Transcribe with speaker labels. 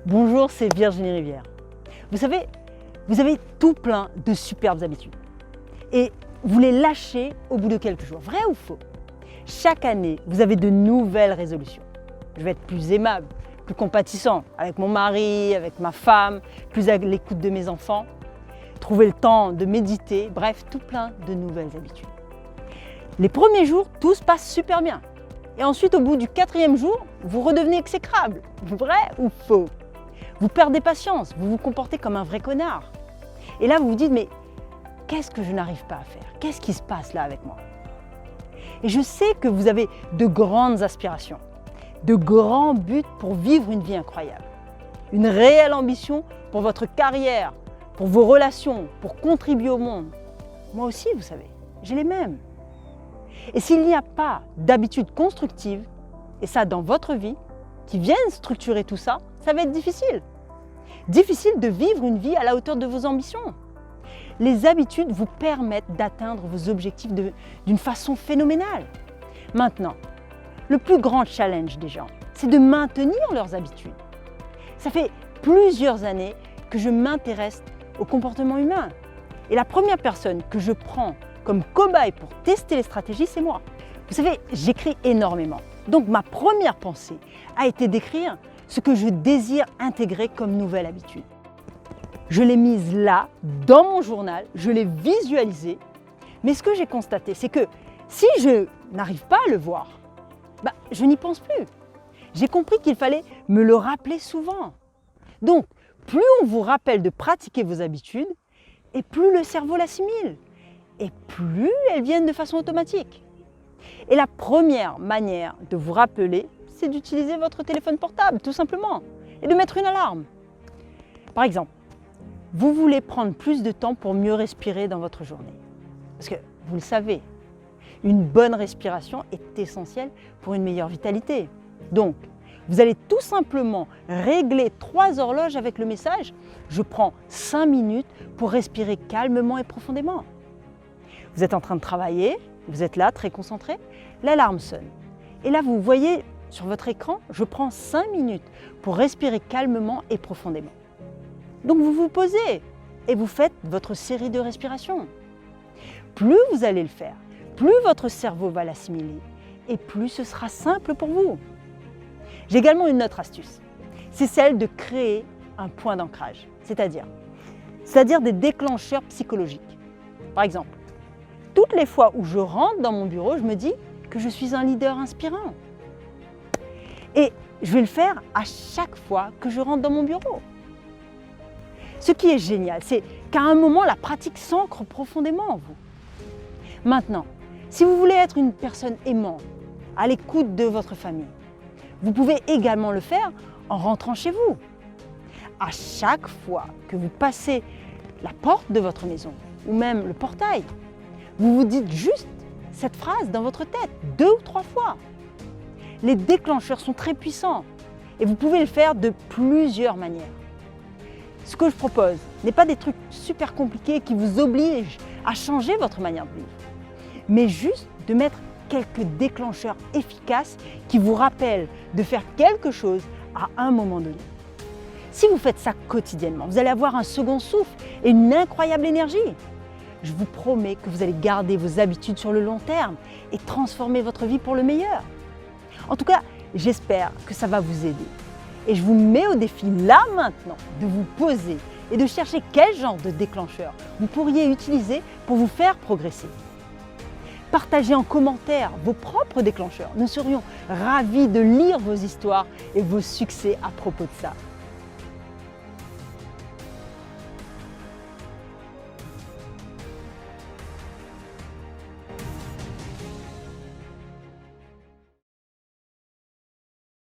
Speaker 1: Bonjour, c'est Virginie Rivière. Vous savez, vous avez tout plein de superbes habitudes. Et vous les lâchez au bout de quelques jours. Vrai ou faux? Chaque année, vous avez de nouvelles résolutions. Je vais être plus aimable, plus compatissant avec mon mari, avec ma femme, plus à l'écoute de mes enfants, trouver le temps de méditer, bref, tout plein de nouvelles habitudes. Les premiers jours, tout se passe super bien. Et ensuite, au bout du 4e jour, vous redevenez exécrable. Vrai ou faux? Vous perdez patience, vous vous comportez comme un vrai connard. Et là, vous vous dites, mais qu'est-ce que je n'arrive pas à faire? Qu'est-ce qui se passe là avec moi? Et je sais que vous avez de grandes aspirations, de grands buts pour vivre une vie incroyable. Une réelle ambition pour votre carrière, pour vos relations, pour contribuer au monde. Moi aussi, vous savez, j'ai les mêmes. Et s'il n'y a pas d'habitudes constructives, et ça dans votre vie, qui viennent structurer tout ça, ça va être difficile. Difficile de vivre une vie à la hauteur de vos ambitions. Les habitudes vous permettent d'atteindre vos objectifs d'une façon phénoménale. Maintenant, le plus grand challenge des gens, c'est de maintenir leurs habitudes. Ça fait plusieurs années que je m'intéresse au comportement humain. Et la première personne que je prends comme cobaye pour tester les stratégies, c'est moi. Vous savez, j'écris énormément. Donc ma première pensée a été d'écrire ce que je désire intégrer comme nouvelle habitude. Je l'ai mise là, dans mon journal, je l'ai visualisé. Mais ce que j'ai constaté, c'est que si je n'arrive pas à le voir, je n'y pense plus. J'ai compris qu'il fallait me le rappeler souvent. Donc, plus on vous rappelle de pratiquer vos habitudes, et plus le cerveau l'assimile, et plus elles viennent de façon automatique. Et la première manière de vous rappeler, c'est d'utiliser votre téléphone portable, tout simplement, et de mettre une alarme. Par exemple, vous voulez prendre plus de temps pour mieux respirer dans votre journée. Parce que, vous le savez, une bonne respiration est essentielle pour une meilleure vitalité. Donc, vous allez tout simplement régler 3 horloges avec le message « Je prends 5 minutes pour respirer calmement et profondément ». Vous êtes en train de travailler, vous êtes là, très concentré, l'alarme sonne. Et là, vous voyez sur votre écran, je prends 5 minutes pour respirer calmement et profondément. Donc vous vous posez et vous faites votre série de respirations. Plus vous allez le faire, plus votre cerveau va l'assimiler et plus ce sera simple pour vous. J'ai également une autre astuce, c'est celle de créer un point d'ancrage, c'est-à-dire des déclencheurs psychologiques. Par exemple, toutes les fois où je rentre dans mon bureau, je me dis que je suis un leader inspirant. Et je vais le faire à chaque fois que je rentre dans mon bureau. Ce qui est génial, c'est qu'à un moment, la pratique s'ancre profondément en vous. Maintenant, si vous voulez être une personne aimante, à l'écoute de votre famille, vous pouvez également le faire en rentrant chez vous. À chaque fois que vous passez la porte de votre maison, ou même le portail, vous vous dites juste cette phrase dans votre tête 2 ou 3 fois. Les déclencheurs sont très puissants et vous pouvez le faire de plusieurs manières. Ce que je propose n'est pas des trucs super compliqués qui vous obligent à changer votre manière de vivre, mais juste de mettre quelques déclencheurs efficaces qui vous rappellent de faire quelque chose à un moment donné. Si vous faites ça quotidiennement, vous allez avoir un second souffle et une incroyable énergie. Je vous promets que vous allez garder vos habitudes sur le long terme et transformer votre vie pour le meilleur. En tout cas, j'espère que ça va vous aider. Et je vous mets au défi là maintenant de vous poser et de chercher quel genre de déclencheur vous pourriez utiliser pour vous faire progresser. Partagez en commentaire vos propres déclencheurs. Nous serions ravis de lire vos histoires et vos succès à propos de ça.